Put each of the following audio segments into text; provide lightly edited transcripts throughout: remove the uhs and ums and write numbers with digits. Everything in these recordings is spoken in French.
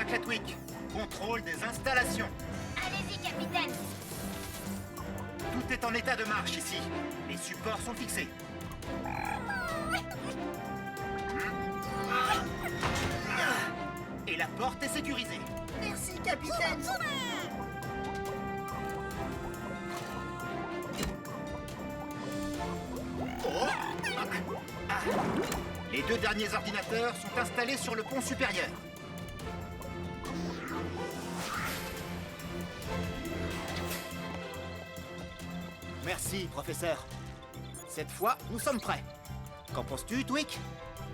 Clatwick. Contrôle des installations. Allez-y, capitaine. Tout est en état de marche ici. Les supports sont fixés. Et la porte est sécurisée. Merci, capitaine. Oh. Ah. Les 2 derniers ordinateurs sont installés sur le pont supérieur. Merci, professeur. Cette fois, nous sommes prêts. Qu'en penses-tu, Twick?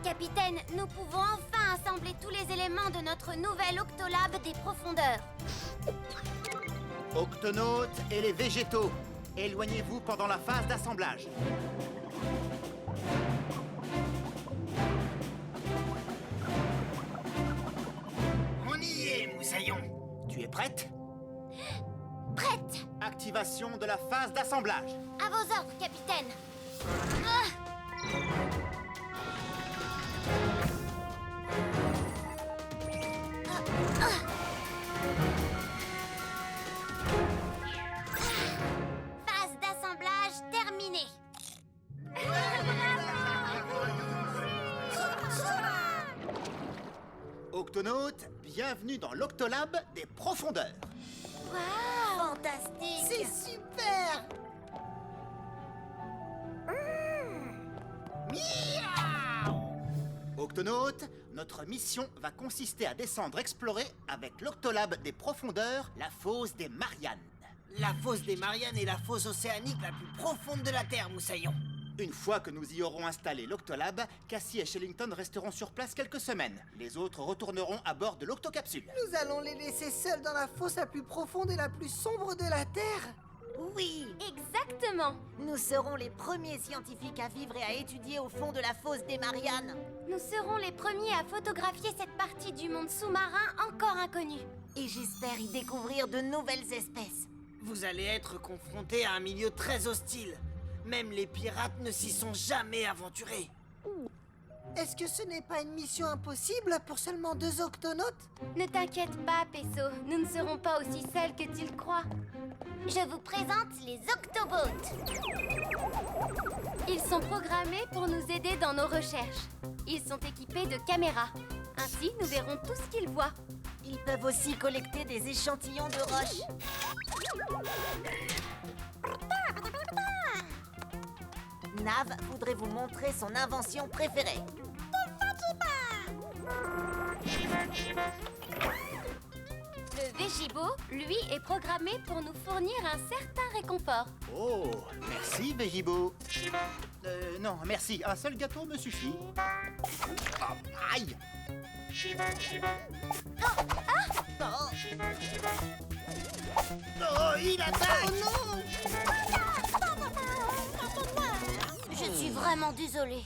Capitaine, nous pouvons enfin assembler tous les éléments de notre nouvel Octolab des profondeurs. Octonautes et les végétaux, éloignez-vous pendant la phase d'assemblage. On y est, Moussaillon. Tu es prête? Prête! Activation de la phase d'assemblage. À vos ordres, capitaine. Phase d'assemblage terminée. Octonautes, bienvenue dans l'Octolab des profondeurs. Waouh! Fantastique! C'est super. Miaou. Octonautes, notre mission va consister à descendre explorer avec l'Octolab des profondeurs la fosse des Mariannes. La fosse des Mariannes est la fosse océanique la plus profonde de la Terre, Moussaillon. Une fois que nous y aurons installé l'Octolab, Cassie et Shellington resteront sur place quelques semaines. Les autres retourneront à bord de l'Octocapsule. Nous allons les laisser seuls dans la fosse la plus profonde et la plus sombre de la Terre. Oui, Exactement! nous serons les premiers scientifiques à vivre et à étudier au fond de la fosse des Mariannes. Nous serons les premiers à photographier cette partie du monde sous-marin encore inconnue. Et j'espère y découvrir de nouvelles espèces. Vous allez être confrontés à un milieu très hostile. Même les pirates ne s'y sont jamais aventurés. Est-ce que ce n'est pas une mission impossible pour seulement 2 octonautes? Ne t'inquiète pas, Pesso, nous ne serons pas aussi seuls que tu le crois. Je vous présente les Octobots. Ils sont programmés pour nous aider dans nos recherches. Ils sont équipés de caméras. Ainsi, nous verrons tout ce qu'ils voient. Ils peuvent aussi collecter des échantillons de roches. Nav voudrait vous montrer son invention préférée. Le Vegibo, lui, est programmé pour nous fournir un certain réconfort. Oh, merci, Vegibo. Non, merci. Un seul gâteau me suffit. Ah, aïe! Oh, il attaque! Je suis vraiment désolée.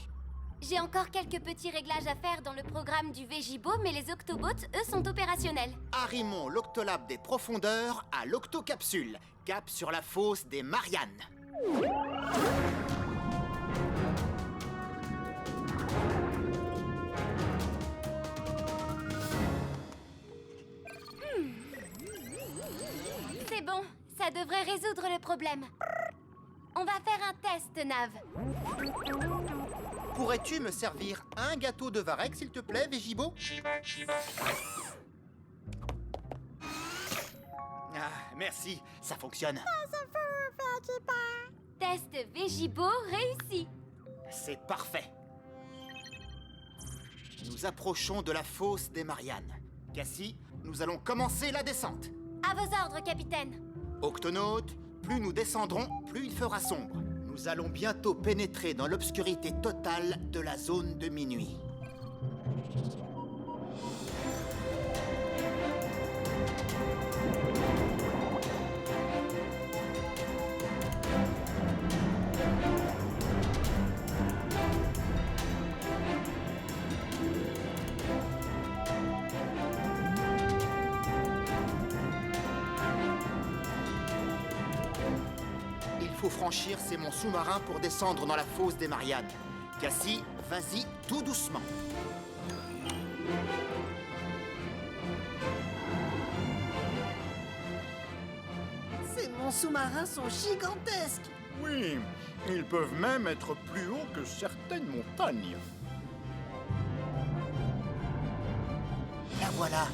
J'ai encore quelques petits réglages à faire dans le programme du Vegibo, mais les Octobots, eux, sont opérationnels. Arrimons l'Octolab des profondeurs à l'Octocapsule, cap sur la fosse des Mariannes. C'est bon, ça devrait résoudre le problème. On va faire un test, Nav. Pourrais-tu me servir un gâteau de Varek, s'il te plaît, Vegibo? Ah, merci, ça fonctionne. Test Vegibo réussi. C'est parfait. Nous approchons de la fosse des Mariannes. Cassie, nous allons commencer la descente. À vos ordres, capitaine. Octonautes, plus nous descendrons, plus il fera sombre. Nous allons bientôt pénétrer dans l'obscurité totale de la zone de minuit. Il faut franchir ces monts sous-marins pour descendre dans la fosse des Mariannes. Cassie, vas-y tout doucement. sous-marins sont gigantesques. Oui, ils peuvent même être plus hauts que certaines montagnes. La voilà,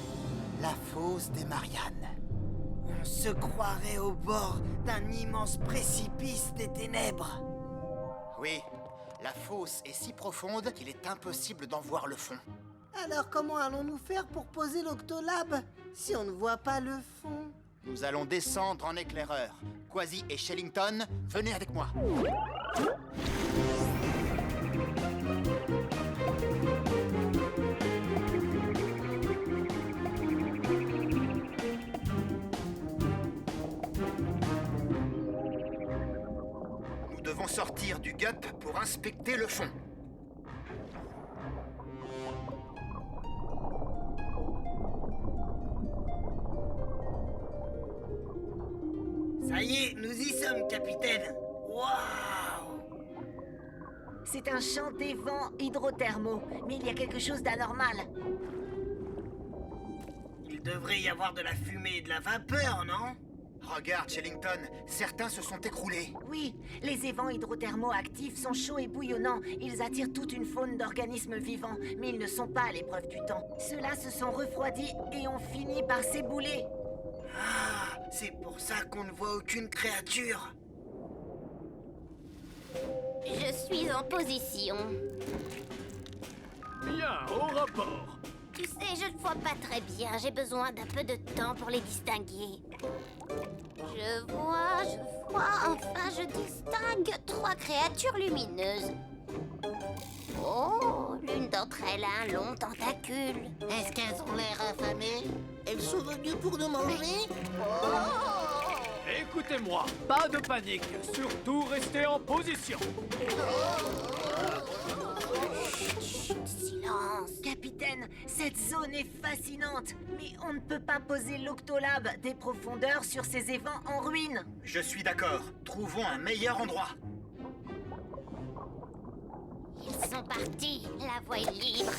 la fosse des Mariannes. On se croirait au bord d'un immense précipice des ténèbres. Oui, la fosse est si profonde qu'il est impossible d'en voir le fond. Alors comment allons-nous faire pour poser l'Octolab si on ne voit pas le fond? Nous allons descendre en éclaireur. Quasi et Shellington, venez avec moi. Nous devons sortir du gup pour inspecter le fond. Ça y est, nous y sommes, capitaine. Waouh! C'est un champ des vents hydrothermaux, mais il y a quelque chose d'anormal. Il devrait y avoir de la fumée et de la vapeur, non? Regarde, Shellington, certains se sont écroulés. Oui, les évents hydrothermaux actifs sont chauds et bouillonnants. Ils attirent toute une faune d'organismes vivants, mais ils ne sont pas à l'épreuve du temps. Ceux-là se sont refroidis et ont fini par s'ébouler. Ah, c'est pour ça qu'on ne voit aucune créature. Je suis en position. Bien, au rapport. Tu sais, je ne vois pas très bien. J'ai besoin d'un peu de temps pour les distinguer. Je vois, enfin je distingue 3 créatures lumineuses. Oh, l'une d'entre elles a un long tentacule. Est-ce qu'elles ont l'air affamées? Elles sont venues pour nous manger? Écoutez-moi, pas de panique. Surtout restez en position. Silence. Capitaine, cette zone est fascinante, mais on ne peut pas poser l'Octolab des profondeurs sur ces évents en ruine. Je suis d'accord. Trouvons un meilleur endroit. Ils sont partis. La voie est libre.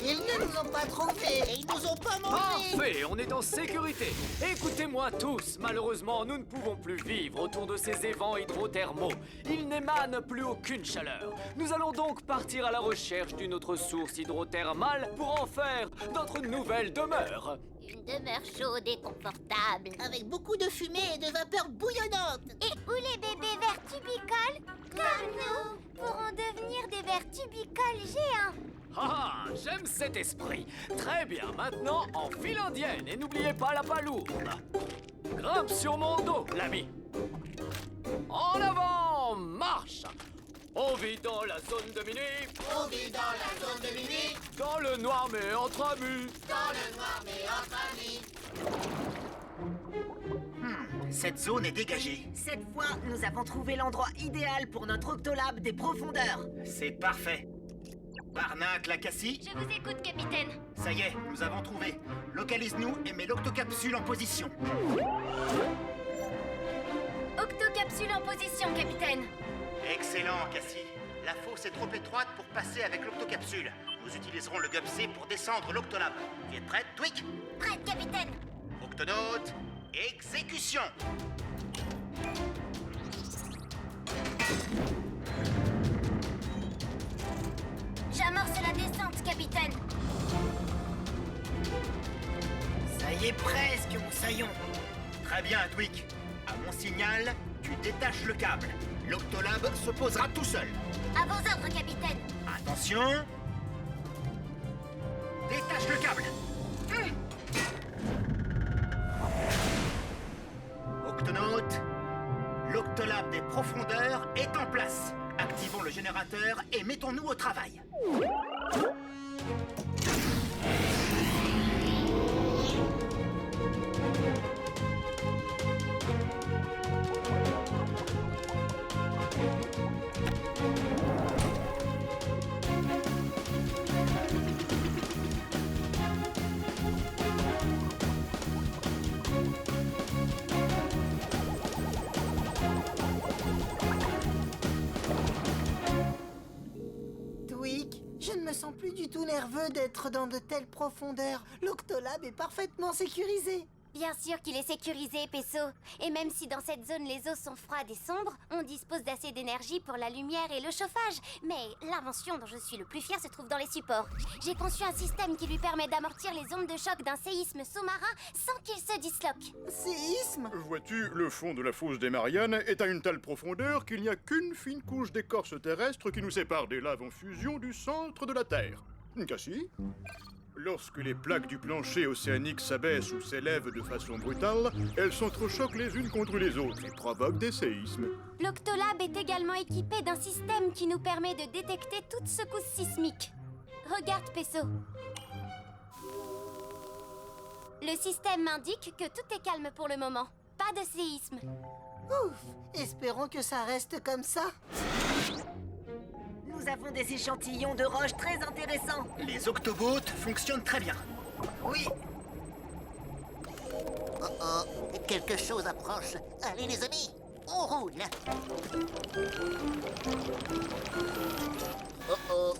Ils ne nous ont pas trouvés et ils nous ont pas mangés. Parfait, on est en sécurité. Écoutez-moi tous, malheureusement, nous ne pouvons plus vivre autour de ces évents hydrothermaux. Ils n'émanent plus aucune chaleur. Nous allons donc partir à la recherche d'une autre source hydrothermale pour en faire notre nouvelle demeure. Une demeure chaude et confortable. Avec beaucoup de fumée et de vapeur bouillonnante. Et où les bébés vers tubicoles, comme nous, pourront devenir des vers tubicoles géants. Ah, j'aime cet esprit. Très bien, maintenant, en file indienne et n'oubliez pas la palourde. Grimpe sur mon dos, l'ami. En avant, marche. On vit dans la zone de Mini. On vit dans la zone de Mini. Dans le noir mais entre amis. Dans le noir mais entre amis. Cette zone est dégagée. Cette fois, nous avons trouvé l'endroit idéal pour notre Octolab des profondeurs. C'est parfait. Barnac, Lacassie, Je vous écoute, capitaine. ça y est, nous avons trouvé. Localise-nous et mets l'octocapsule en position. Octocapsule en position, capitaine. Excellent, Cassie. La fosse est trop étroite pour passer avec l'octocapsule. Nous utiliserons le GUP-C pour descendre l'Octolab. Tu es prête, Twig? Prête, capitaine. Octonaute, exécution! J'amorce la descente, capitaine. Ça y est presque, mon saillon. Très bien, Twig. À mon signal, tu détaches le câble. L'Octolab se posera tout seul. À vos ordres, capitaine. Attention! Détache le câble. Octonaute, l'Octolab des profondeurs est en place. Activons le générateur et mettons-nous au travail. Tweak, je ne me sens plus du tout nerveux d'être dans de telles profondeurs. L'Octolab est parfaitement sécurisé. Bien sûr qu'il est sécurisé, Pesso. Et même si dans cette zone les eaux sont froides et sombres, on dispose d'assez d'énergie pour la lumière et le chauffage. Mais l'invention dont je suis le plus fier se trouve dans les supports. J'ai conçu un système qui lui permet d'amortir les ondes de choc d'un séisme sous-marin sans qu'il se disloque. Séisme? Vois-tu, le fond de la fosse des Mariannes est à une telle profondeur qu'il n'y a qu'une fine couche d'écorce terrestre qui nous sépare des laves en fusion du centre de la Terre. Cassie? Lorsque les plaques du plancher océanique s'abaissent ou s'élèvent de façon brutale, elles s'entrechoquent les unes contre les autres et provoquent des séismes. L'Octolab est également équipé d'un système qui nous permet de détecter toute secousse sismique. Regarde, Pesso. Le système m'indique que tout est calme pour le moment. Pas de séisme. Ouf! Espérons que ça reste comme ça. Nous avons des échantillons de roches très intéressants. Les Octobots fonctionnent très bien. Oui. Oh, quelque chose approche. Allez les amis, on roule. Oh.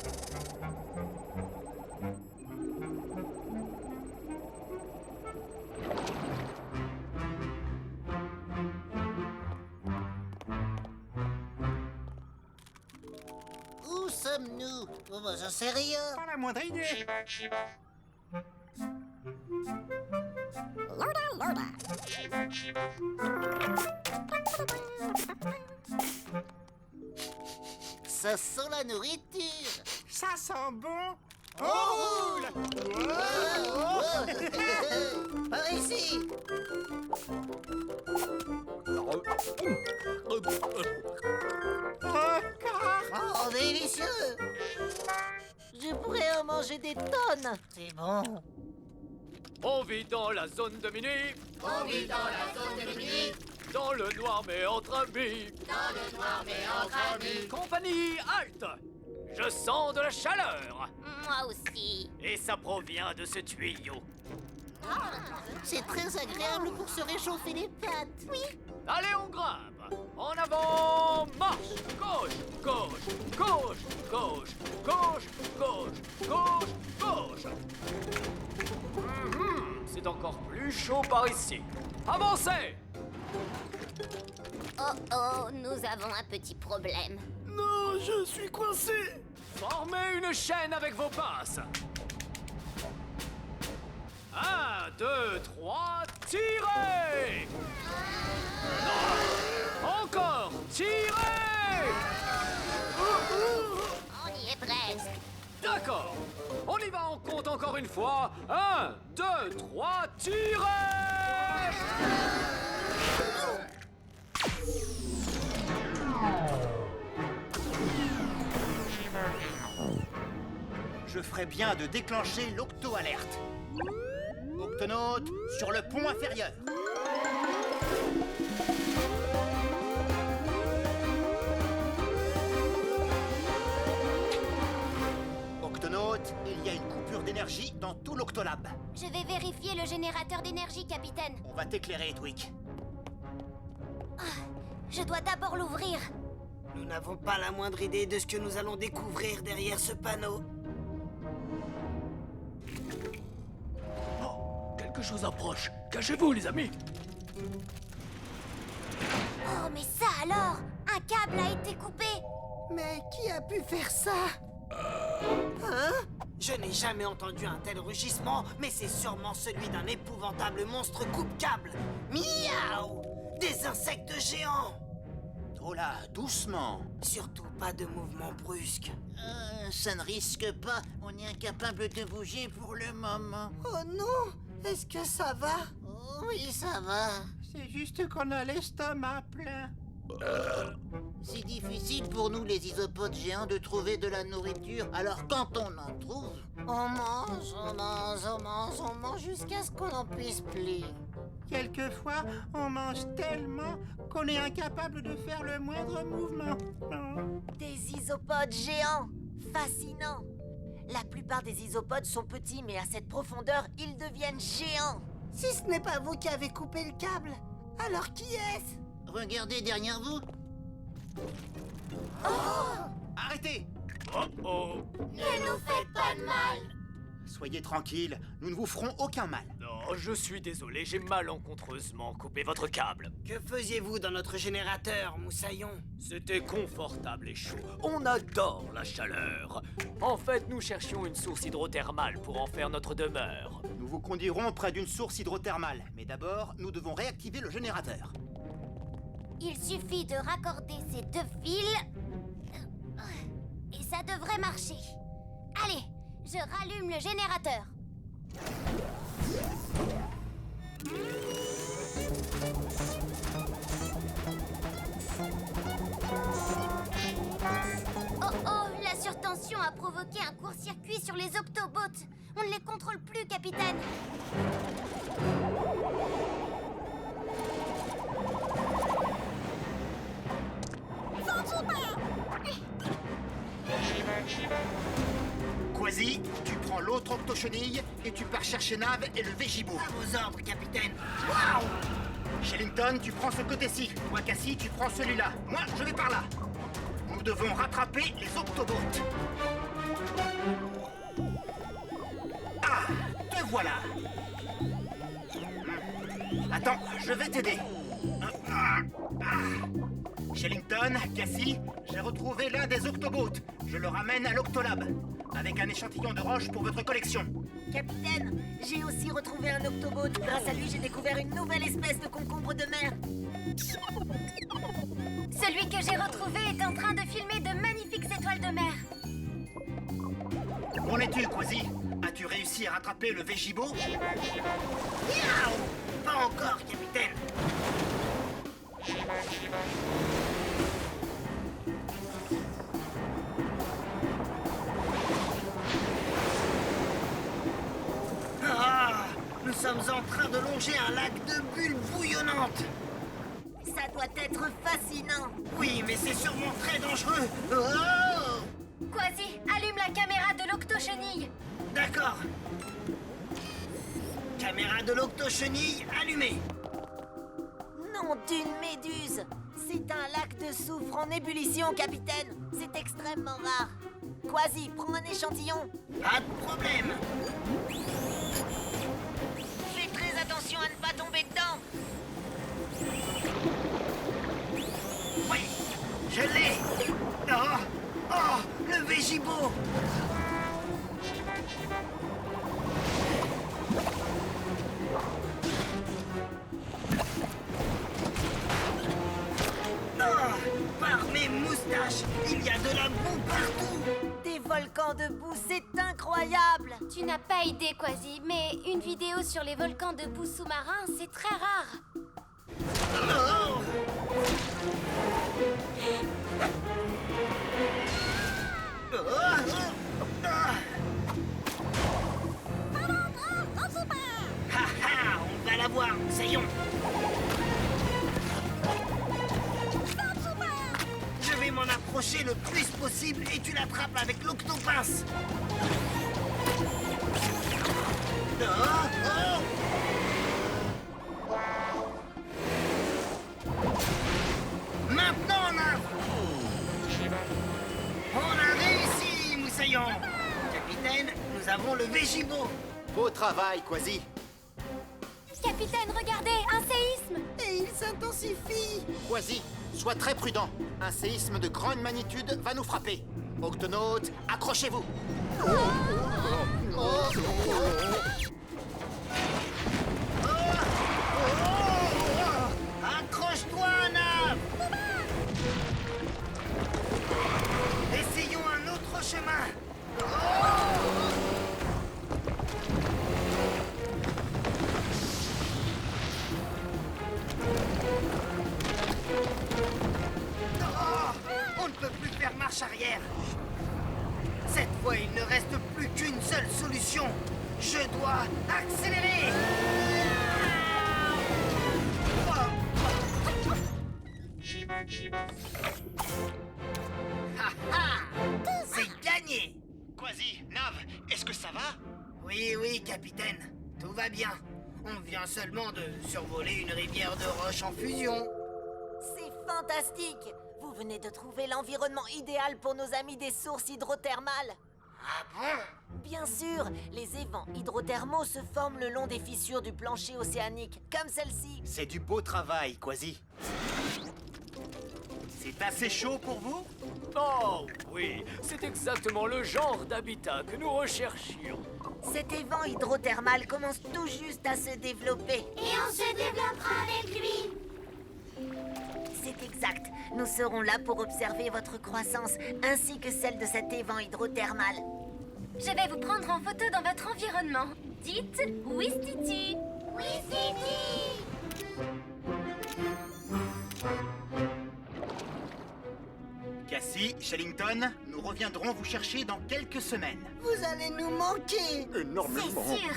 Où sommes-nous? Oh, bah, j'en sais rien. Pas la moindre idée. Ça sent la nourriture. Ça sent bon. On roule. Par ici. Oh, délicieux. Je pourrais en manger des tonnes. C'est bon. On vit dans la zone de minuit. On vit dans la zone de minuit. Dans le noir mais entre amis. Dans le noir mais entre amis. Compagnie, halte. Je sens de la chaleur. Moi aussi. Et ça provient de ce tuyau. C'est très agréable pour se réchauffer les pattes. Oui. Allez, on grimpe. En avant, marche. Gauche, gauche, gauche, gauche, gauche, gauche, gauche, gauche. C'est encore plus chaud par ici. Avancez. Oh, nous avons un petit problème. Non, je suis coincé. Formez une chaîne avec vos pinces. 1, 2, 3, tirez. Non. Encore, tirez. On y est presque. D'accord. On y va, on compte encore une fois. 1, 2, 3, tirez. Je ferais bien de déclencher l'Octo-Alerte. Octonautes, sur le pont inférieur. Octonautes, il y a une coupure d'énergie dans tout l'Octolab. Je vais vérifier le générateur d'énergie, capitaine. On va t'éclairer, Edwick. Je dois d'abord l'ouvrir. Nous n'avons pas la moindre idée de ce que nous allons découvrir derrière ce panneau. Oh, quelque chose approche. Cachez-vous, les amis. Oh, mais ça alors! Un câble a été coupé! Mais qui a pu faire ça? Hein? Je n'ai jamais entendu un tel rugissement, mais c'est sûrement celui d'un épouvantable monstre coupe-câble. Miaou! Des insectes géants! Oh là, doucement. Surtout pas de mouvement brusque. Ça ne risque pas. On est incapable de bouger pour le moment. Oh non! Est-ce que ça va? Oh, oui, ça va. C'est juste qu'on a l'estomac plein. C'est difficile pour nous, les isopodes géants, de trouver de la nourriture. Alors quand on en trouve, on mange, on mange, on mange, on mange jusqu'à ce qu'on n'en puisse plus. Quelquefois, on mange tellement qu'on est incapable de faire le moindre mouvement. Des isopodes géants. Fascinant. La plupart des isopodes sont petits, mais à cette profondeur, ils deviennent géants. Si ce n'est pas vous qui avez coupé le câble, alors qui est-ce? Regardez derrière vous. Arrêtez! Oh oh. Ne nous faites pas de mal! Soyez tranquille, nous ne vous ferons aucun mal. Non, je suis désolé, j'ai malencontreusement coupé votre câble. Que faisiez-vous dans notre générateur, Moussaillon? C'était confortable et chaud. On adore la chaleur. En fait, nous cherchions une source hydrothermale pour en faire notre demeure. Nous vous conduirons près d'une source hydrothermale, mais d'abord, nous devons réactiver le générateur. Il suffit de raccorder ces 2 fils. Et ça devrait marcher. Allez, je rallume le générateur. Oh oh, la surtension a provoqué un court-circuit sur les Octobots. On ne les contrôle plus, capitaine. Quasi, tu prends l'autre octochenille et tu pars chercher Nav et le Végibo. À vos ordres, capitaine. Shellington, tu prends ce côté-ci. Toi, Cassie, tu prends celui-là. Moi, je vais par là. Nous devons rattraper les Octobots. Ah, te voilà. Attends, je vais t'aider. Shellington, Cassie, j'ai retrouvé l'un des Octobots. Je le ramène à l'Octolab, avec un échantillon de roche pour votre collection. Capitaine, j'ai aussi retrouvé un Octobot. Grâce à lui, j'ai découvert une nouvelle espèce de concombre de mer. Celui que j'ai retrouvé est en train de filmer de magnifiques étoiles de mer. Qu'en es-tu, Quasi? As-tu réussi à rattraper le Végibo? Miaou! Pas encore, capitaine. Ah! Nous sommes en train de longer un lac de bulles bouillonnantes. Ça doit être fascinant. Oui, mais c'est sûrement très dangereux. Oh! Quasi, allume la caméra de l'octochenille. D'accord. Caméra de l'octochenille allumée. Nom d'une méduse. C'est un lac de soufre en ébullition, capitaine. C'est extrêmement rare. Quasi, prends un échantillon. Pas de problème. Fais très attention à ne pas tomber dedans. Oui, je l'ai. Oh, oh, le Végibo. Par mes moustaches, il y a de la boue partout. Des volcans de boue, c'est incroyable. Tu n'as pas idée, Quasi, mais une vidéo sur les volcans de boue sous-marins, c'est très rare. Oh. Ha ha, on va la voir, Moussaillon. Je vais m'en approcher le plus possible et tu l'attrapes avec l'octopince. Oh, oh. Maintenant, on a réussi, Moussaillon. Capitaine, nous avons le Végibo. Beau travail, Quasi. Capitaine, regardez, un séisme. Et il s'intensifie. Quasi, sois très prudent. Un séisme de grande magnitude va nous frapper. Octonautes, accrochez-vous. Accroche-toi, Nav. Essayons un autre chemin. On ne peut plus faire marche arrière. Cette fois, il ne reste plus qu'une seule solution. Je dois accélérer. Ha ha! C'est gagné. Quasi, Nav, est-ce que ça va? Oui, oui, capitaine. Tout va bien. On vient seulement de survoler une rivière de roches en fusion. C'est fantastique. Vous venez de trouver l'environnement idéal pour nos amis des sources hydrothermales. Ah bon? Bien sûr, les évents hydrothermaux se forment le long des fissures du plancher océanique, comme celle-ci. C'est du beau travail, Quasi. C'est assez chaud pour vous? Oh oui, c'est exactement le genre d'habitat que nous recherchions. Cet évent hydrothermal commence tout juste à se développer. Et on se développera avec lui. C'est exact. Nous serons là pour observer votre croissance, ainsi que celle de cet évent hydrothermal. Je vais vous prendre en photo dans votre environnement. Dites Ouistiti. Ouistiti. Cassie, Shellington, nous reviendrons vous chercher dans quelques semaines. Vous allez nous manquer. Énormément. C'est sûr.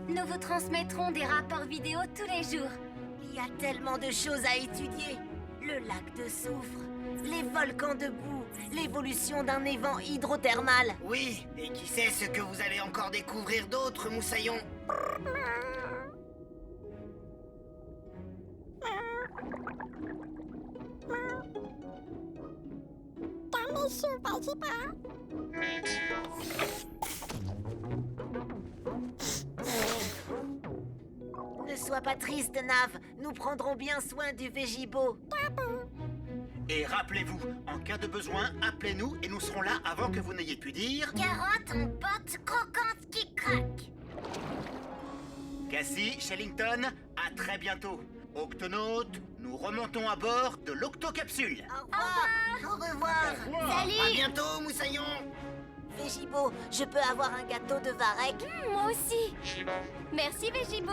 Nous vous transmettrons des rapports vidéo tous les jours. Il y a tellement de choses à étudier. Le lac de soufre, les volcans de boue, l'évolution d'un évent hydrothermal. Oui, et qui sait ce que vous allez encore découvrir d'autre, Moussaillon? Ne sois pas triste, Nav. Nous prendrons bien soin du Végibo. Et rappelez-vous, en cas de besoin, appelez-nous et nous serons là avant que vous n'ayez pu dire... Carotte en botte croquante qui craque. Cassie, Shellington, à très bientôt. Octonautes, nous remontons à bord de l'Octocapsule. Au revoir. Au revoir. À Salut. bientôt, Moussaillon! Végibo, je peux avoir un gâteau de Varek? Moi aussi. Merci Végibo.